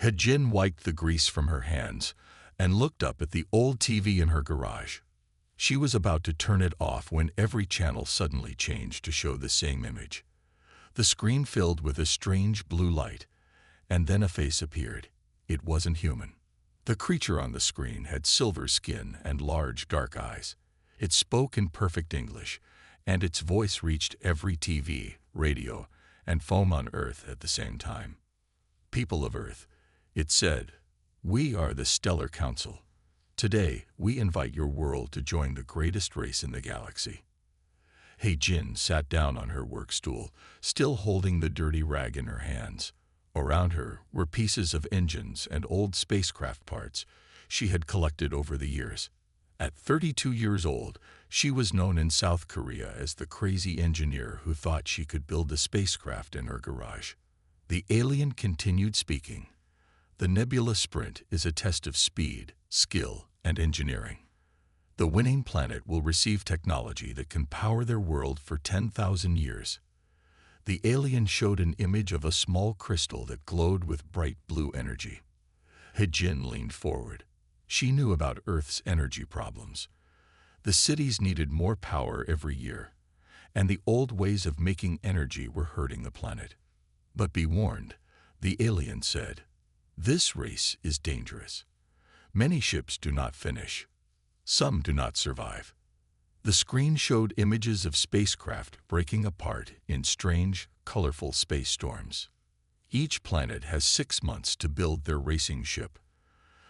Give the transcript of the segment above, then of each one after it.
He-Jin wiped the grease from her hands and looked up at the old TV in her garage. She was about to turn it off when every channel suddenly changed to show the same image. The screen filled with a strange blue light, and then a face appeared. It wasn't human. The creature on the screen had silver skin and large dark eyes. It spoke in perfect English, and its voice reached every TV, radio, and phone on Earth at the same time. "People of Earth," it said, "we are the Stellar Council. Today, we invite your world to join the greatest race in the galaxy." He-Jin sat down on her work stool, still holding the dirty rag in her hands. Around her were pieces of engines and old spacecraft parts she had collected over the years. At 32 years old, she was known in South Korea as the crazy engineer who thought she could build a spacecraft in her garage. The alien continued speaking. "The Nebula Sprint is a test of speed, skill, and engineering. The winning planet will receive technology that can power their world for 10,000 years. The alien showed an image of a small crystal that glowed with bright blue energy. He-Jin leaned forward. She knew about Earth's energy problems. The cities needed more power every year, and the old ways of making energy were hurting the planet. But be warned, the alien said. This race is dangerous. Many ships do not finish. Some do not survive. The screen showed images of spacecraft breaking apart in strange, colorful space storms. Each planet has 6 months to build their racing ship.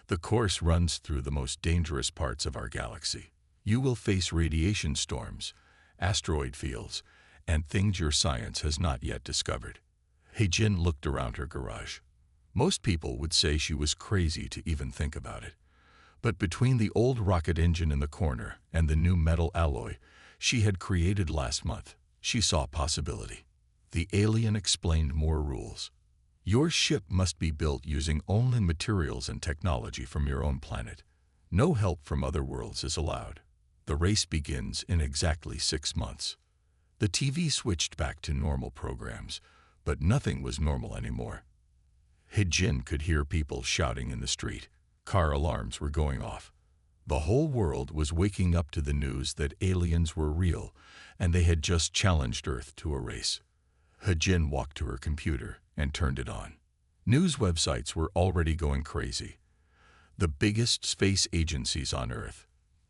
The course runs through the most dangerous parts of our galaxy. You will face radiation storms, asteroid fields, and things your science has not yet discovered. He-Jin looked around her garage. Most people would say she was crazy to even think about it. But between the old rocket engine in the corner and the new metal alloy she had created last month, she saw possibility. The alien explained more rules. Your ship must be built using only materials and technology from your own planet. No help from other worlds is allowed. The race begins in exactly 6 months. The TV switched back to normal programs, but nothing was normal anymore. He-Jin could hear people shouting in the street. Car alarms were going off. The whole world was waking up to the news that aliens were real, and they had just challenged Earth to a race. He-Jin walked to her computer and turned it on. News websites were already going crazy. The biggest space agencies on Earth,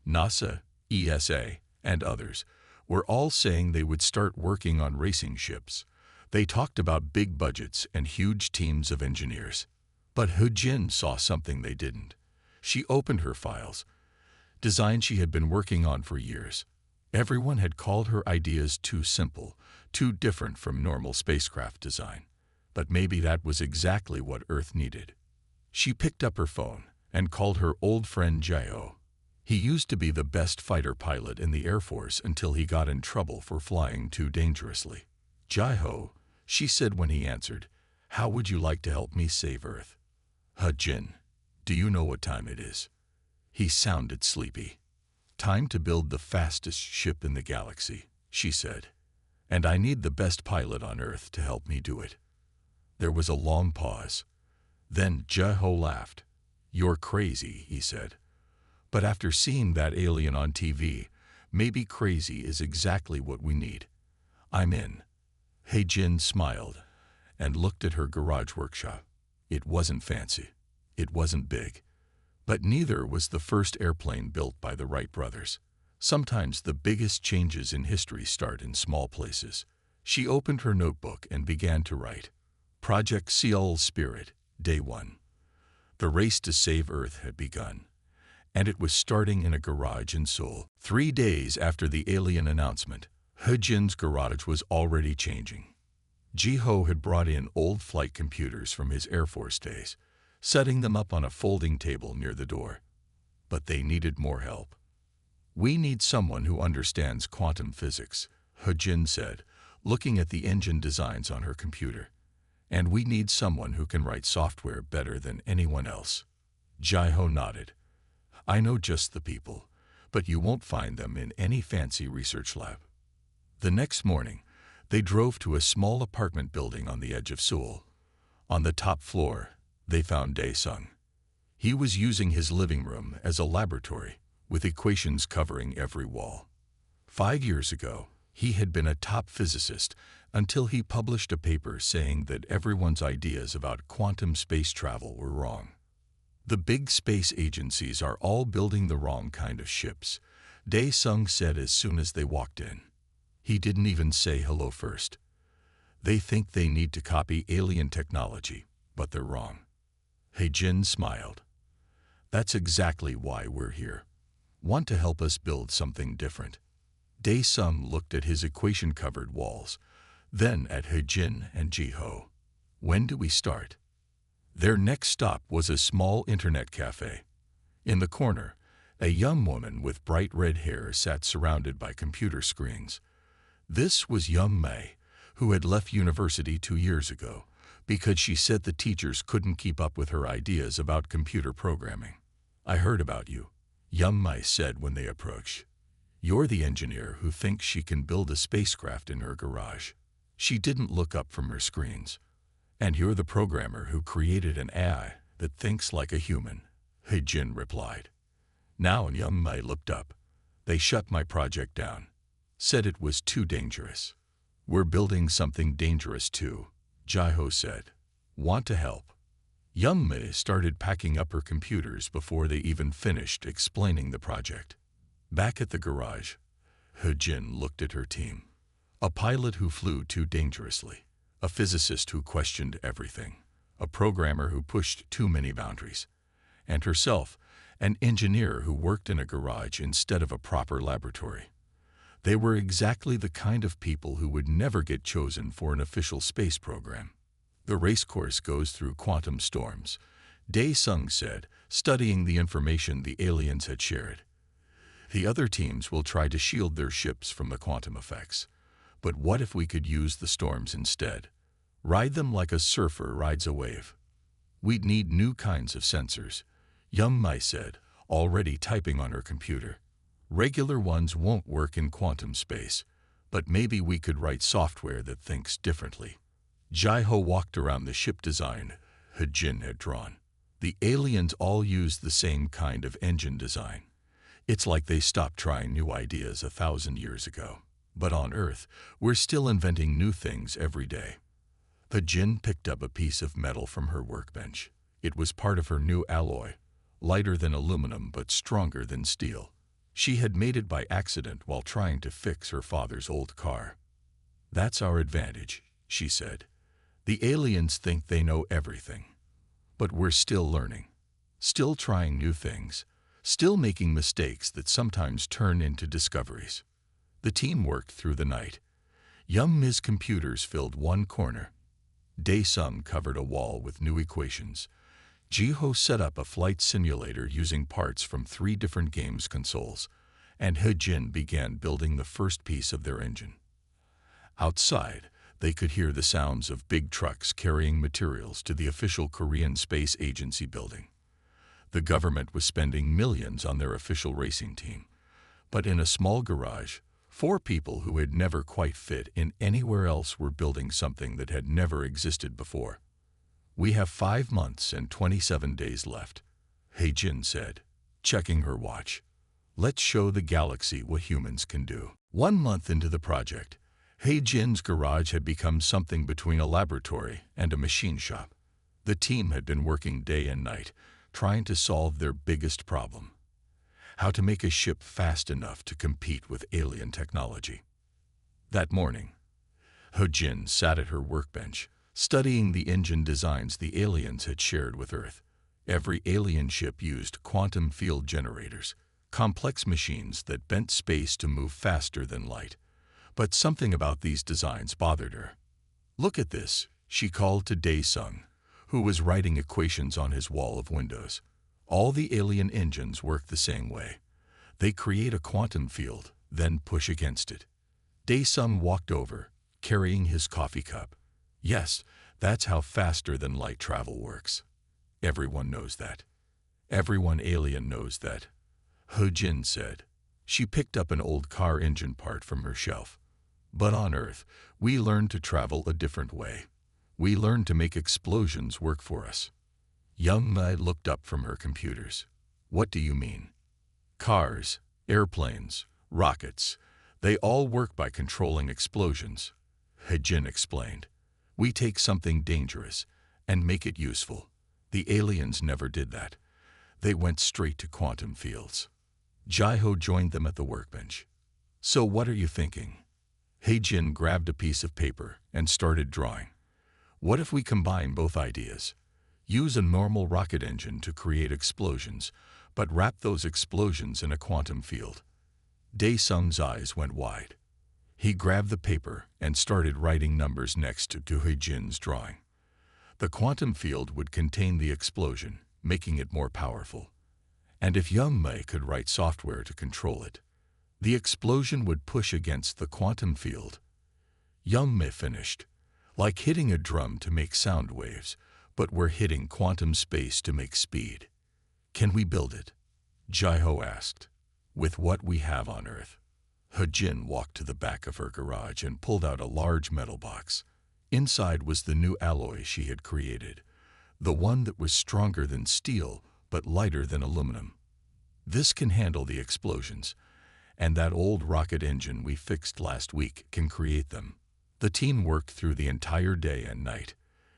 NASA, ESA, and others, were all saying they would start working on racing ships. They talked about big budgets and huge teams of engineers. But He-Jin saw something they didn't. She opened her files, designs she had been working on for years. Everyone had called her ideas too simple, too different from normal spacecraft design. But maybe that was exactly what Earth needed. She picked up her phone and called her old friend Jae-ho. He used to be the best fighter pilot in the Air Force until he got in trouble for flying too dangerously. "Jae-ho," she said when he answered, "how would you like to help me save Earth?" "He-Jin, do you know what time it is?" He sounded sleepy. "Time to build the fastest ship in the galaxy," she said. "And I need the best pilot on Earth to help me do it." There was a long pause. Then Jae-ho laughed. "You're crazy," he said. "But after seeing that alien on TV, maybe crazy is exactly what we need. I'm in." He-Jin smiled and looked at her garage workshop. It wasn't fancy. It wasn't big. But neither was the first airplane built by the Wright brothers. Sometimes the biggest changes in history start in small places. She opened her notebook and began to write. Project Seoul's Spirit, Day 1. The race to save Earth had begun, and it was starting in a garage in Seoul. 3 days after the alien announcement, He-Jin's garage was already changing. Jae-ho had brought in old flight computers from his Air Force days, setting them up on a folding table near the door. But they needed more help. "We need someone who understands quantum physics," He-Jin said, looking at the engine designs on her computer. "And we need someone who can write software better than anyone else." Jae-ho nodded. "I know just the people, but you won't find them in any fancy research lab." The next morning, they drove to a small apartment building on the edge of Seoul. On the top floor, They found Dae-sung. He was using his living room as a laboratory, with equations covering every wall. 5 years ago, he had been a top physicist until he published a paper saying that everyone's ideas about quantum space travel were wrong. The big space agencies are all building the wrong kind of ships, Dae-sung said as soon as they walked in. He didn't even say hello first. They think they need to copy alien technology, but they're wrong. Hae-jin smiled. That's exactly why we're here. Want to help us build something different? Dae-sung looked at his equation-covered walls, then at Hae-jin and Ji-ho. When do we start? Their next stop was a small internet cafe. In the corner, a young woman with bright red hair sat surrounded by computer screens. This was young Mei, who had left university 2 years ago because she said the teachers couldn't keep up with her ideas about computer programming. I heard about you, young Mei said when they approached. You're the engineer who thinks she can build a spacecraft in her garage. She didn't look up from her screens. And you're the programmer who created an AI that thinks like a human, Hae-jin replied. Now young Mei looked up. They shut my project down. Said it was too dangerous. We're building something dangerous too, Ji-ho said. Want to help? Young Mei started packing up her computers before they even finished explaining the project. Back at the garage, Hae-jin looked at her team. A pilot who flew too dangerously. A physicist who questioned everything, a programmer who pushed too many boundaries, and herself, an engineer who worked in a garage instead of a proper laboratory. They were exactly the kind of people who would never get chosen for an official space program. The racecourse goes through quantum storms, Dae-sung said, studying the information the aliens had shared. The other teams will try to shield their ships from the quantum effects. But what if we could use the storms instead? Ride them like a surfer rides a wave. We'd need new kinds of sensors, young Mei said, already typing on her computer. Regular ones won't work in quantum space, but maybe we could write software that thinks differently. Ji-ho walked around the ship design Hae-jin had drawn. The aliens all used the same kind of engine design. It's like they stopped trying new ideas 1,000 years ago. But on Earth, we're still inventing new things every day. Hae-jin picked up a piece of metal from her workbench. It was part of her new alloy, lighter than aluminum but stronger than steel. She had made it by accident while trying to fix her father's old car. That's our advantage, she said. The aliens think they know everything. But we're still learning, still trying new things, still making mistakes that sometimes turn into discoveries. The team worked through the night. Young Mei's computers filled one corner. Dae-sung covered a wall with new equations. Ji-ho set up a flight simulator using parts from 3 different games consoles, and Hae-jin began building the first piece of their engine. Outside, they could hear the sounds of big trucks carrying materials to the official Korean Space Agency building. The government was spending millions on their official racing team, but in a small garage, 4 people who had never quite fit in anywhere else were building something that had never existed before. We have 5 months and 27 days left, Hae-jin said, checking her watch. Let's show the galaxy what humans can do. 1 month into the project, Hae-jin's garage had become something between a laboratory and a machine shop. The team had been working day and night, trying to solve their biggest problem: how to make a ship fast enough to compete with alien technology. That morning, Hae-jin sat at her workbench, studying the engine designs the aliens had shared with Earth. Every alien ship used quantum field generators, complex machines that bent space to move faster than light. But something about these designs bothered her. Look at this, she called to Dae-sung, who was writing equations on his wall of windows. All the alien engines work the same way. They create a quantum field, then push against it. Dae-sung walked over, carrying his coffee cup. Yes, that's how faster-than-light travel works. Everyone knows that. Everyone alien knows that, Hae-jin said. She picked up an old car engine part from her shelf. But on Earth, we learned to travel a different way. We learned to make explosions work for us. Young Mai looked up from her computers. What do you mean? Cars, airplanes, rockets, they all work by controlling explosions. He-Jin explained. We take something dangerous and make it useful. The aliens never did that. They went straight to quantum fields. Jai-Ho joined them at the workbench. So what are you thinking? He-Jin grabbed a piece of paper and started drawing. What if we combine both ideas? Use a normal rocket engine to create explosions, but wrap those explosions in a quantum field. Dae-Sung's eyes went wide. He grabbed the paper and started writing numbers next to He-Jin's drawing. The quantum field would contain the explosion, making it more powerful. And if Young Mai could write software to control it, the explosion would push against the quantum field. Young Mai finished. Like hitting a drum to make sound waves, but we're hitting quantum space to make speed. Can we build it? Jai-Ho asked. With what we have on Earth. He-Jin walked to the back of her garage and pulled out a large metal box. Inside was the new alloy she had created, the one that was stronger than steel but lighter than aluminum. This can handle the explosions, and that old rocket engine we fixed last week can create them. The team worked through the entire day and night.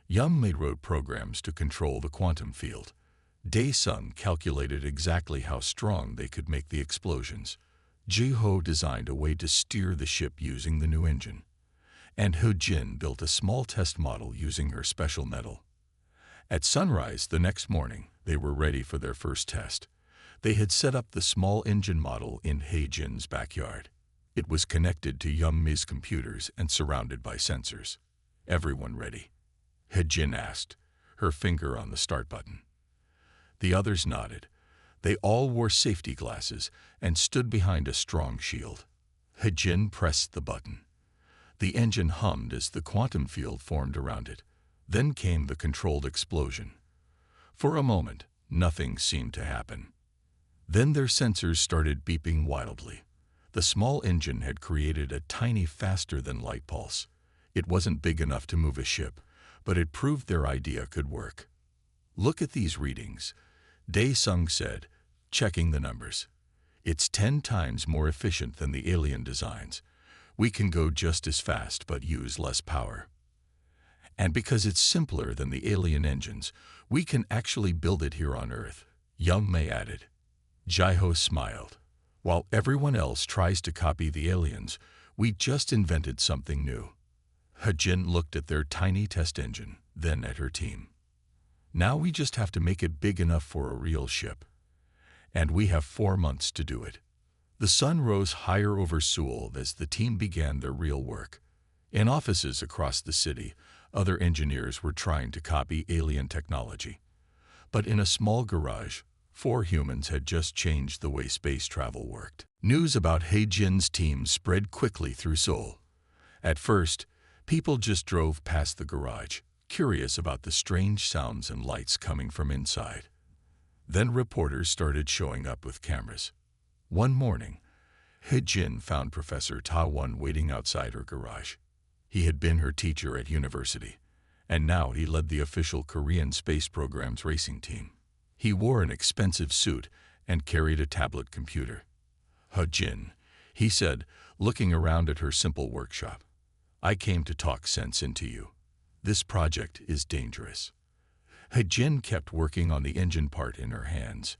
Young Mai wrote programs to control the quantum field. Dae-Sung calculated exactly how strong they could make the explosions. Jai-Ho designed a way to steer the ship using the new engine. And He-Jin built a small test model using her special metal. At sunrise the next morning, they were ready for their first test. They had set up the small engine model in He-Jin's backyard. It was connected to Young Mai's computers and surrounded by sensors. Everyone ready? He-Jin asked, her finger on the start button. The others nodded. They all wore safety glasses and stood behind a strong shield. He-Jin pressed the button. The engine hummed as the quantum field formed around it. Then came the controlled explosion. For a moment, nothing seemed to happen. Then their sensors started beeping wildly. The small engine had created a tiny faster-than-light pulse. It wasn't big enough to move a ship, but it proved their idea could work. Look at these readings, Dae-Sung said, checking the numbers. It's 10 times more efficient than the alien designs. We can go just as fast but use less power. And because it's simpler than the alien engines, we can actually build it here on Earth, Young Mai added. Jai-Ho smiled. While everyone else tries to copy the aliens, we just invented something new. He-Jin looked at their tiny test engine, then at her team. Now we just have to make it big enough for a real ship. And we have 4 months to do it. The sun rose higher over Seoul as the team began their real work. In offices across the city, other engineers were trying to copy alien technology. But in a small garage, 4 humans had just changed the way space travel worked. News about He-Jin's team spread quickly through Seoul. At first, people just drove past the garage, curious about the strange sounds and lights coming from inside. Then reporters started showing up with cameras. One morning, He-Jin found Professor Ta-Won waiting outside her garage. He had been her teacher at university, and now he led the official Korean space program's racing team. He wore an expensive suit and carried a tablet computer. He-Jin, he said, looking around at her simple workshop. I came to talk sense into you. This project is dangerous. He-Jin kept working on the engine part in her hands.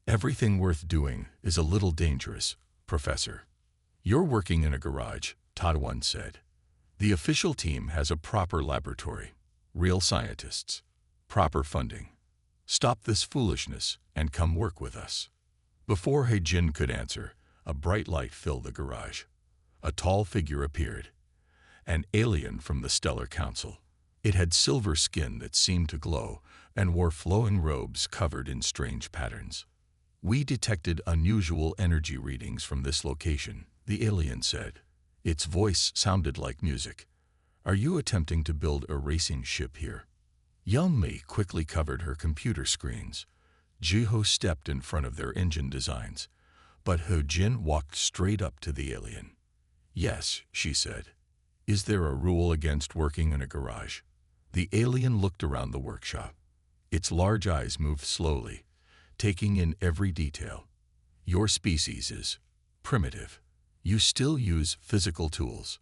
Everything worth doing is a little dangerous, Professor. You're working in a garage, Ta-Won said. The official team has a proper laboratory, real scientists, proper funding. Stop this foolishness and come work with us. Before He-Jin could answer, a bright light filled the garage. A tall figure appeared. An alien from the Stellar Council. It had silver skin that seemed to glow and wore flowing robes covered in strange patterns. We detected unusual energy readings from this location, the alien said. Its voice sounded like music. Are you attempting to build a racing ship here? Young Mai quickly covered her computer screens. Jai-Ho stepped in front of their engine designs, but He-Jin walked straight up to the alien. Yes, she said. Is there a rule against working in a garage? The alien looked around the workshop. Its large eyes moved slowly, taking in every detail. Your species is primitive. You still use physical tools.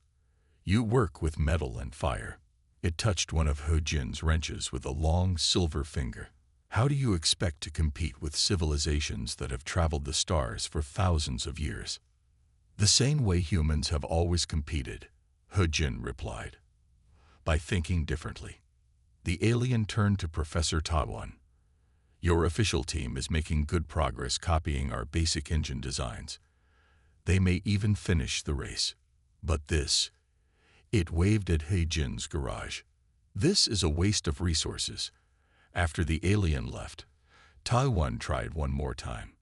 You work with metal and fire. It touched one of He Jin's wrenches with a long silver finger. How do you expect to compete with civilizations that have traveled the stars for thousands of years? The same way humans have always competed, He Jin replied. By thinking differently. The alien turned to Professor Tawan. Your official team is making good progress copying our basic engine designs. They may even finish the race. But this, it waved at He Jin's garage. This is a waste of resources. After the alien left, Tawan tried one more time.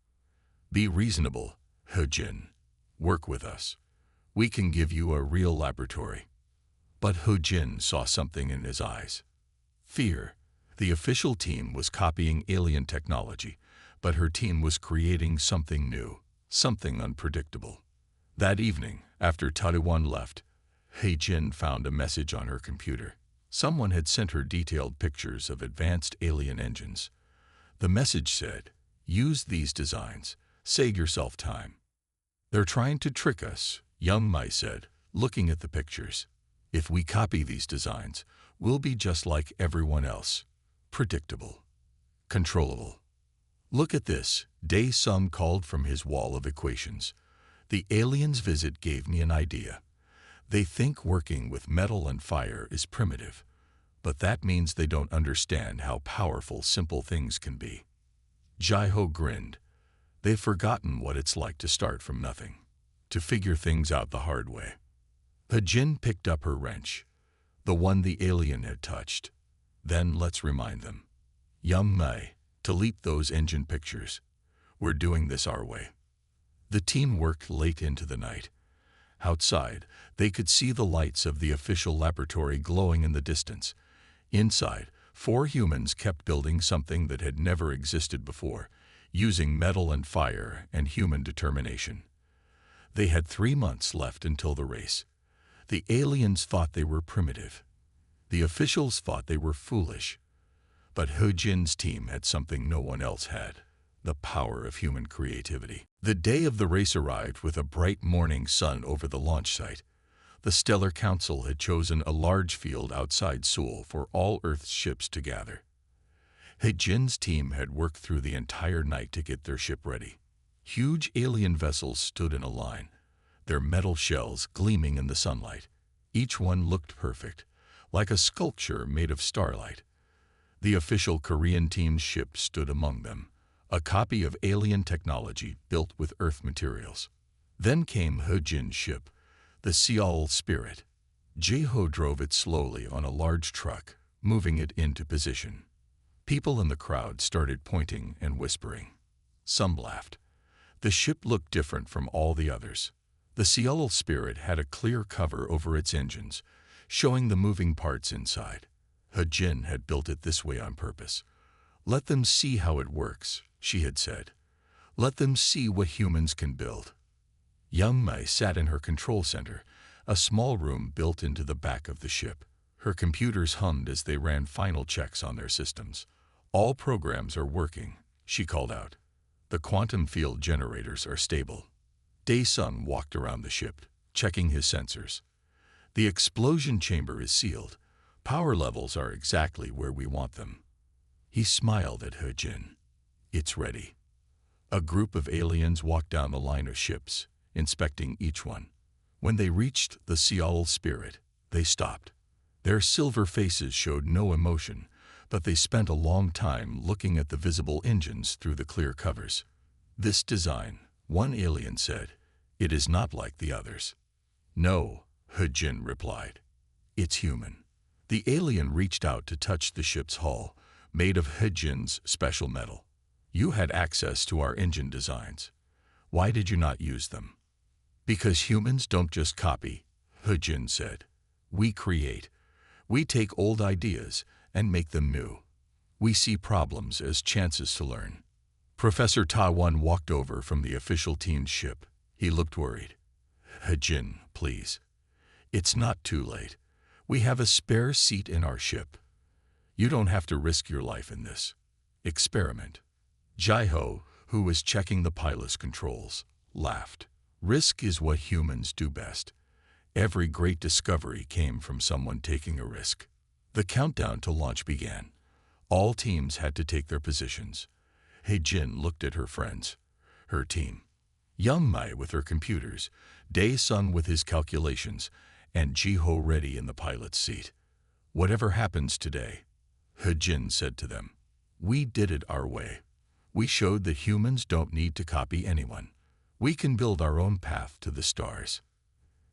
Be reasonable, He Jin. Work with us. We can give you a real laboratory. But He Jin saw something in his eyes. Fear. The official team was copying alien technology, but her team was creating something new, something unpredictable. That evening, after Tawan left, He Jin found a message on her computer. Someone had sent her detailed pictures of advanced alien engines. The message said, "Use these designs. Save yourself time." "They're trying to trick us," Young Mai said, looking at the pictures. "If we copy these designs, we'll be just like everyone else. Predictable. Controllable. Look at this," Dae Sung called from his wall of equations. "The aliens' visit gave me an idea. They think working with metal and fire is primitive, but that means they don't understand how powerful simple things can be." Jai-Ho grinned. They've forgotten what it's like to start from nothing, to figure things out the hard way. He Jin picked up her wrench, the one the alien had touched. "Then let's remind them. Young Mai, delete those engine pictures. We're doing this our way." The team worked late into the night. Outside, they could see the lights of the official laboratory glowing in the distance. Inside, 4 humans kept building something that had never existed before, using metal and fire and human determination. They had 3 months left until the race. The aliens thought they were primitive. The officials thought they were foolish. But He Jin's team had something no one else had: the power of human creativity. The day of the race arrived with a bright morning sun over the launch site. The Stellar Council had chosen a large field outside Seoul for all Earth's ships to gather. He Jin's team had worked through the entire night to get their ship ready. Huge alien vessels stood in a line, their metal shells gleaming in the sunlight. Each one looked perfect, like a sculpture made of starlight. The official Korean team's ship stood among them, a copy of alien technology built with Earth materials. Then came He Jin's ship, the Seoul Spirit. Jae-Ho drove it slowly on a large truck, moving it into position. People in the crowd started pointing and whispering. Some laughed. The ship looked different from all the others. The Seoul Spirit had a clear cover over its engines, showing the moving parts inside. He Jin had built it this way on purpose. "Let them see how it works," she had said. "Let them see what humans can build." Young Mai sat in her control center, a small room built into the back of the ship. Her computers hummed as they ran final checks on their systems. "All programs are working," she called out. "The quantum field generators are stable." Dae Sung walked around the ship, checking his sensors. "The explosion chamber is sealed. Power levels are exactly where we want them." He smiled at He Jin. "It's ready." A group of aliens walked down the line of ships, inspecting each one. When they reached the Seoul Spirit, they stopped. Their silver faces showed no emotion, but they spent a long time looking at the visible engines through the clear covers. "This design," one alien said, "it is not like the others." "No," He Jin replied. "It's human." The alien reached out to touch the ship's hull, made of He Jin's special metal. "You had access to our engine designs. Why did you not use them?" "Because humans don't just copy," He Jin said. "We create. We take old ideas and make them new. We see problems as chances to learn." Professor Tawan walked over from the official team's ship. He looked worried. "He Jin, please. It's not too late. We have a spare seat in our ship. You don't have to risk your life in this." Experiment. Jai-ho, who was checking the pilot's controls, laughed. Risk is what humans do best. Every great discovery came from someone taking a risk. The countdown to launch began. All teams had to take their positions. Hei-jin looked at her friends, her team. Young-mai with her computers, Dae-sung with his calculations, and Ji-ho ready in the pilot's seat. Whatever happens today, Hei-jin said to them, we did it our way. We showed that humans don't need to copy anyone. We can build our own path to the stars.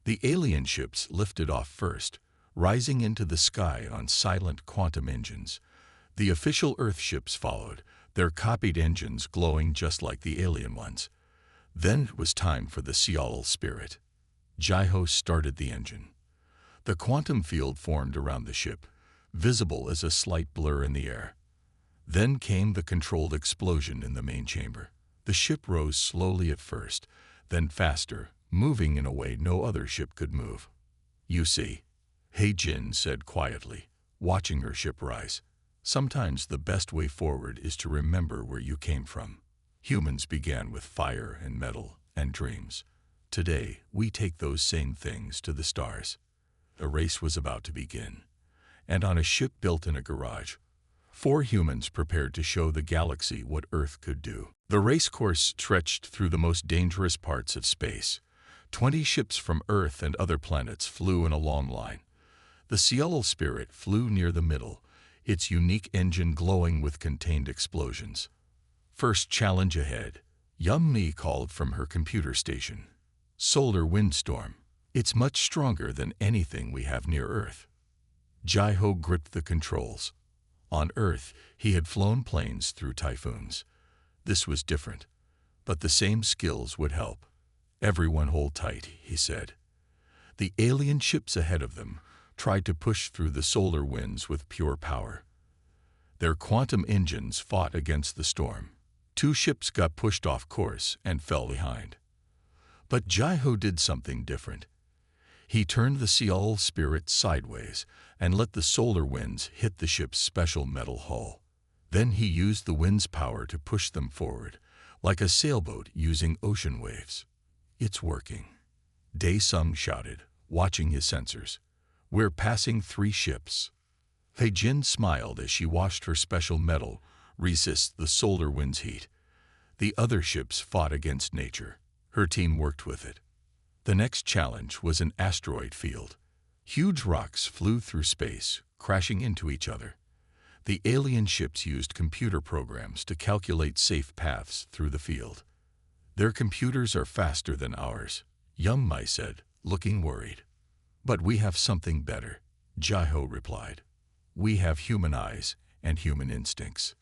The alien ships lifted off first, rising into the sky on silent quantum engines. The official Earth ships followed, their copied engines glowing just like the alien ones. Then it was time for the Seattle Spirit. Jai-ho started the engine. The quantum field formed around the ship, visible as a slight blur in the air. Then came the controlled explosion in the main chamber. The ship rose slowly at first, then faster, moving in a way no other ship could move. You see, Hei-jin said quietly, watching her ship rise. Sometimes the best way forward is to remember where you came from. Humans began with fire and metal and dreams. Today, we take those same things to the stars. A race was about to begin. And on a ship built in a garage, 4 humans prepared to show the galaxy what Earth could do. The race course stretched through the most dangerous parts of space. 20 ships from Earth and other planets flew in a long line. The Seattle Spirit flew near the middle, its unique engine glowing with contained explosions. First challenge ahead, Young-mi called from her computer station. Solar windstorm. It's much stronger than anything we have near Earth. Jai-ho gripped the controls. On Earth, he had flown planes through typhoons. This was different, but the same skills would help. Everyone hold tight, he said. The alien ships ahead of them tried to push through the solar winds with pure power. Their quantum engines fought against the storm. 2 ships got pushed off course and fell behind. But Jai-ho did something different. He turned the Seattle Spirit sideways and let the solar winds hit the ship's special metal hull. Then he used the wind's power to push them forward, like a sailboat using ocean waves. It's working. Dae-sung shouted, watching his sensors. We're passing 3 ships. Hei-jin smiled as she watched her special metal resist the solar wind's heat. The other ships fought against nature. Her team worked with it. The next challenge was an asteroid field. Huge rocks flew through space, crashing into each other. The alien ships used computer programs to calculate safe paths through the field. Their computers are faster than ours, Young-mai said, looking worried. But we have something better, Jai-ho replied. We have human eyes and human instincts.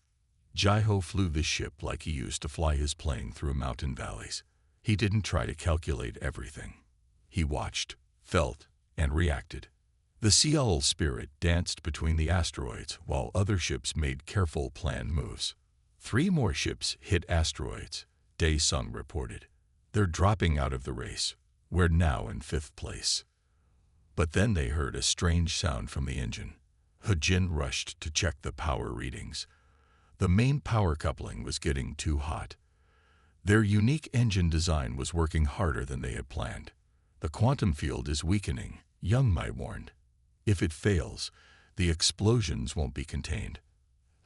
Jai-ho flew the ship like he used to fly his plane through mountain valleys. He didn't try to calculate everything. He watched, felt, and reacted. The Seattle Spirit danced between the asteroids while other ships made careful planned moves. 3 more ships hit asteroids, Dae-sung reported. They're dropping out of the race. We're now in 5th place. But then they heard a strange sound from the engine. Hei-jin rushed to check the power readings. The main power coupling was getting too hot. Their unique engine design was working harder than they had planned. The quantum field is weakening, Young-mai warned. If it fails, the explosions won't be contained.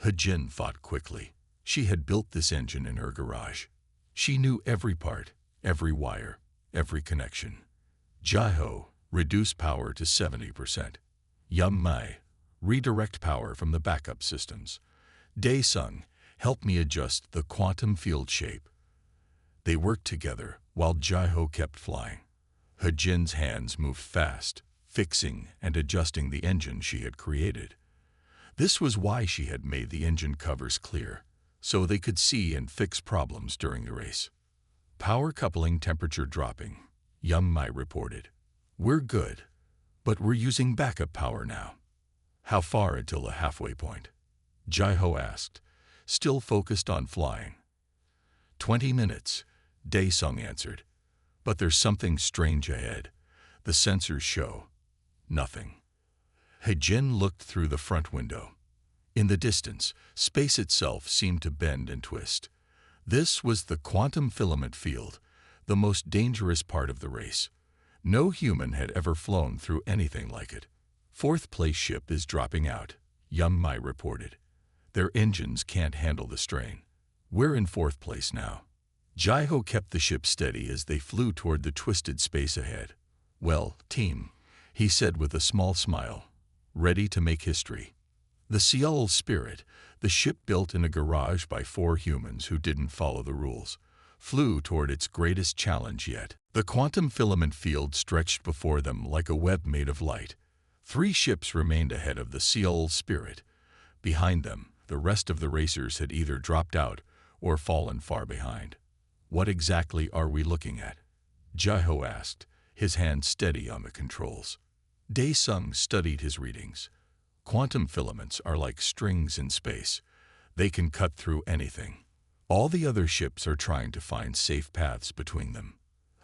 Hei-jin thought quickly. She had built this engine in her garage. She knew every part, every wire, every connection. Jai-ho, reduce power to 70%. Young-mai, redirect power from the backup systems. Dae-sung, help me adjust the quantum field shape. They worked together while Jai-ho kept flying. Hei-jin's hands moved fast, fixing and adjusting the engine she had created. This was why she had made the engine covers clear, so they could see and fix problems during the race. Power coupling temperature dropping, Young-mai reported. We're good, but we're using backup power now. How far until the halfway point? Jai-ho asked, still focused on flying. 20 minutes, Dae-sung answered. But there's something strange ahead. The sensors show nothing. Hei-jin looked through the front window. In the distance, space itself seemed to bend and twist. This was the quantum filament field, the most dangerous part of the race. No human had ever flown through anything like it. Fourth-place ship is dropping out, Young Mai reported. Their engines can't handle the strain. We're in fourth place now. Jai-Ho kept the ship steady as they flew toward the twisted space ahead. Well, team, he said with a small smile, ready to make history. The Seoul Spirit, the ship built in a garage by 4 humans who didn't follow the rules, flew toward its greatest challenge yet. The quantum filament field stretched before them like a web made of light. 3 ships remained ahead of the Seoul Spirit. Behind them, the rest of the racers had either dropped out or fallen far behind. What exactly are we looking at? Jai-Ho asked, his hand steady on the controls. Dae-sung studied his readings. Quantum filaments are like strings in space. They can cut through anything. All the other ships are trying to find safe paths between them.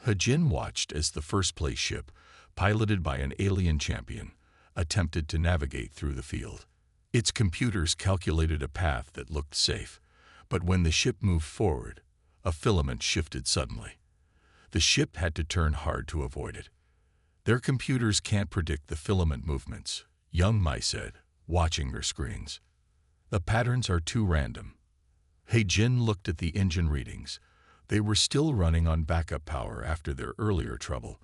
He-jin watched as the first-place ship, piloted by an alien champion, attempted to navigate through the field. Its computers calculated a path that looked safe, but when the ship moved forward, a filament shifted suddenly. The ship had to turn hard to avoid it. Their computers can't predict the filament movements, Young Mai said, watching her screens. The patterns are too random. He-jin looked at the engine readings. They were still running on backup power after their earlier trouble.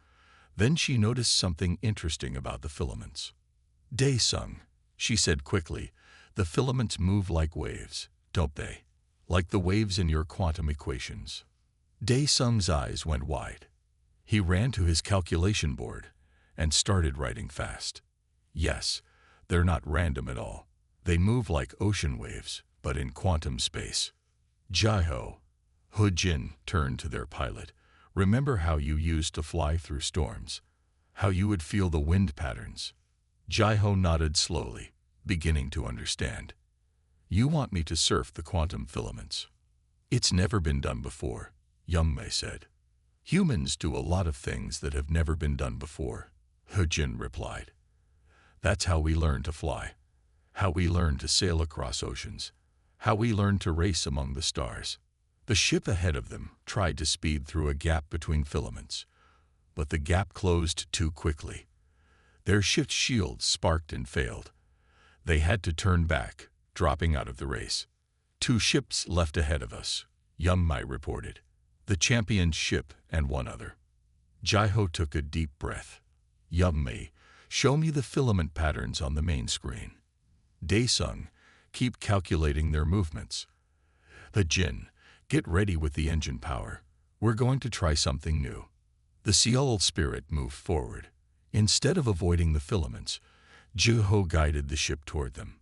Then she noticed something interesting about the filaments. Dae-sung, she said quickly, the filaments move like waves, don't they? Like the waves in your quantum equations. Dae-sung's eyes went wide. He ran to his calculation board and started writing fast. Yes, they're not random at all. They move like ocean waves, but in quantum space. Jai-Ho, He-jin turned to their pilot. Remember how you used to fly through storms? How you would feel the wind patterns? Jai-Ho nodded slowly, beginning to understand. You want me to surf the quantum filaments? It's never been done before, Young Mai said. Humans do a lot of things that have never been done before, He-jin replied. That's how we learn to fly, how we learn to sail across oceans, how we learn to race among the stars. The ship ahead of them tried to speed through a gap between filaments, but the gap closed too quickly. Their ship's shields sparked and failed. They had to turn back, dropping out of the race. 2 ships left ahead of us, Young Mai reported. The champion's ship and 1 other. Jai-Ho took a deep breath. Young Mai, show me the filament patterns on the main screen. Dae-sung, keep calculating their movements. He-jin, get ready with the engine power. We're going to try something new. The Seoul Spirit moved forward. Instead of avoiding the filaments, Jai-Ho guided the ship toward them.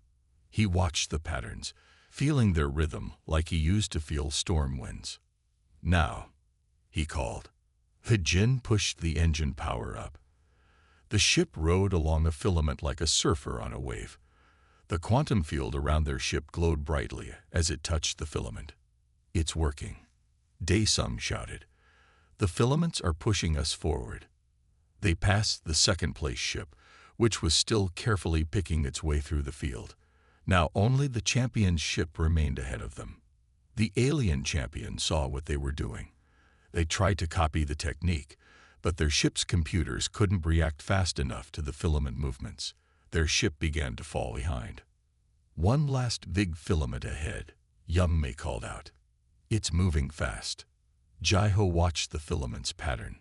He watched the patterns, feeling their rhythm like he used to feel storm winds. Now, he called. He-jin pushed the engine power up. The ship rode along a filament like a surfer on a wave. The quantum field around their ship glowed brightly as it touched the filament. It's working, Dae-sung shouted. The filaments are pushing us forward. They passed the second-place ship, which was still carefully picking its way through the field. Now only the champion's ship remained ahead of them. The alien champion saw what they were doing. They tried to copy the technique, but their ship's computers couldn't react fast enough to the filament movements. Their ship began to fall behind. One last big filament ahead, Young Mai called out. It's moving fast. Jai-Ho watched the filament's pattern.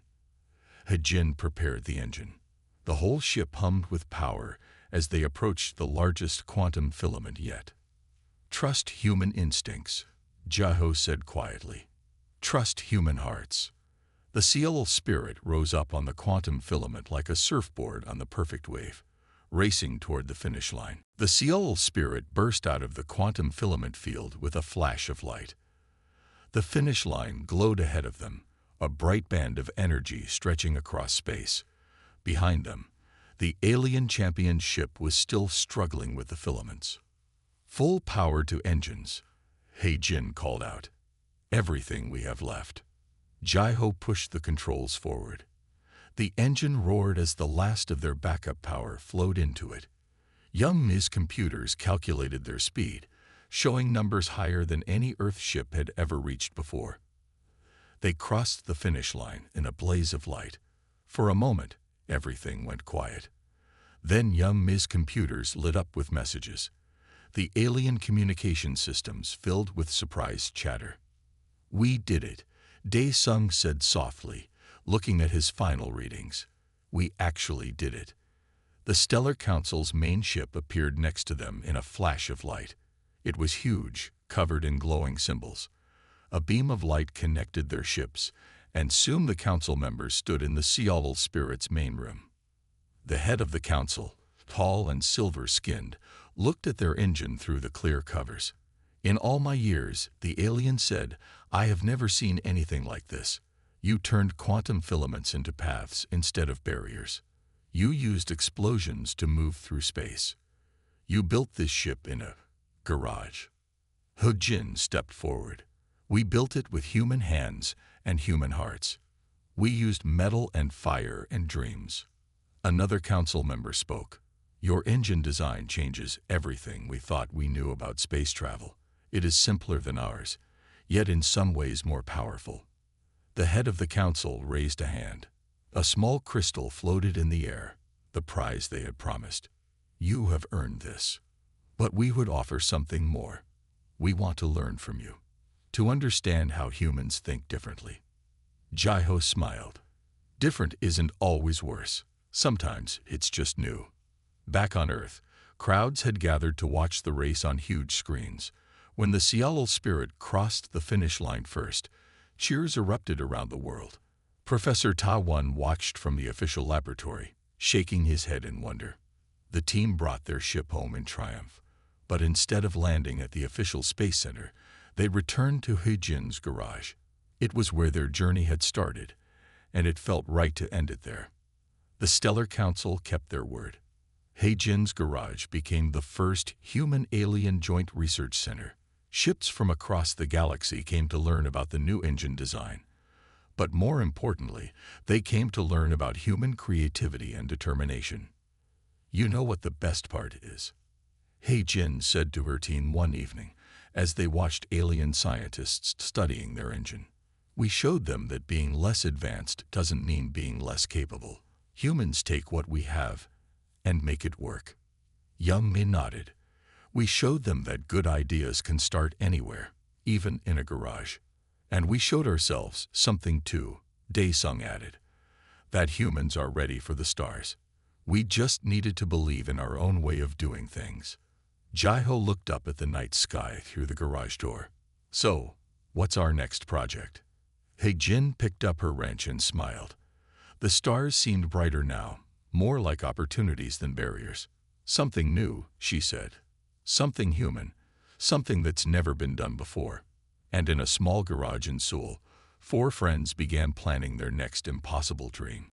He-jin prepared the engine. The whole ship hummed with power as they approached the largest quantum filament yet. Trust human instincts, Jai-Ho said quietly. Trust human hearts. The Seoul Spirit rose up on the quantum filament like a surfboard on the perfect wave, racing toward the finish line. The Seoul Spirit burst out of the quantum filament field with a flash of light. The finish line glowed ahead of them, a bright band of energy stretching across space. Behind them, the alien champion ship was still struggling with the filaments. Full power to engines, He-jin called out. Everything we have left. Jai-Ho pushed the controls forward. The engine roared as the last of their backup power flowed into it. Young Ms. computers calculated their speed, showing numbers higher than any Earth ship had ever reached before. They crossed the finish line in a blaze of light. For a moment, everything went quiet. Then young Ms. computers lit up with messages. The alien communication systems filled with surprised chatter. "We did it," Dae-sung said softly, looking at his final readings. "We actually did it." The Stellar Council's main ship appeared next to them in a flash of light. It was huge, covered in glowing symbols. A beam of light connected their ships, and soon the council members stood in the Seattle Spirit's main room. The head of the council, tall and silver-skinned, looked at their engine through the clear covers. "In all my years," the alien said, "I have never seen anything like this. You turned quantum filaments into paths instead of barriers. You used explosions to move through space. You built this ship in a garage." Ho-Jin stepped forward. "We built it with human hands and human hearts. We used metal and fire and dreams." Another council member spoke. "Your engine design changes everything we thought we knew about space travel. It is simpler than ours, yet in some ways more powerful." The head of the council raised a hand. A small crystal floated in the air, the prize they had promised. "You have earned this. But we would offer something more. We want to learn from you, to understand how humans think differently." Jae-ho smiled. "Different isn't always worse. Sometimes it's just new." Back on Earth, crowds had gathered to watch the race on huge screens. When the Seattle Spirit crossed the finish line first, cheers erupted around the world. Professor Ta-won watched from the official laboratory, shaking his head in wonder. The team brought their ship home in triumph, but instead of landing at the official space center, they returned to Ho-Jin's garage. It was where their journey had started, and it felt right to end it there. The Stellar Council kept their word. Ho-Jin's garage became the first human-alien joint research center. Ships from across the galaxy came to learn about the new engine design. But more importantly, they came to learn about human creativity and determination. "You know what the best part is?" Ho-Jin said to her team one evening, as they watched alien scientists studying their engine. "We showed them that being less advanced doesn't mean being less capable. Humans take what we have and make it work." Young Min nodded. "We showed them that good ideas can start anywhere, even in a garage. And we showed ourselves something too," Dae-sung added, "that humans are ready for the stars. We just needed to believe in our own way of doing things." Jae-ho looked up at the night sky through the garage door. "So, what's our next project?" Ho-Jin picked up her wrench and smiled. The stars seemed brighter now, more like opportunities than barriers. "Something new," she said. "Something human, something that's never been done before." And in a small garage in Seoul, 4 friends began planning their next impossible dream.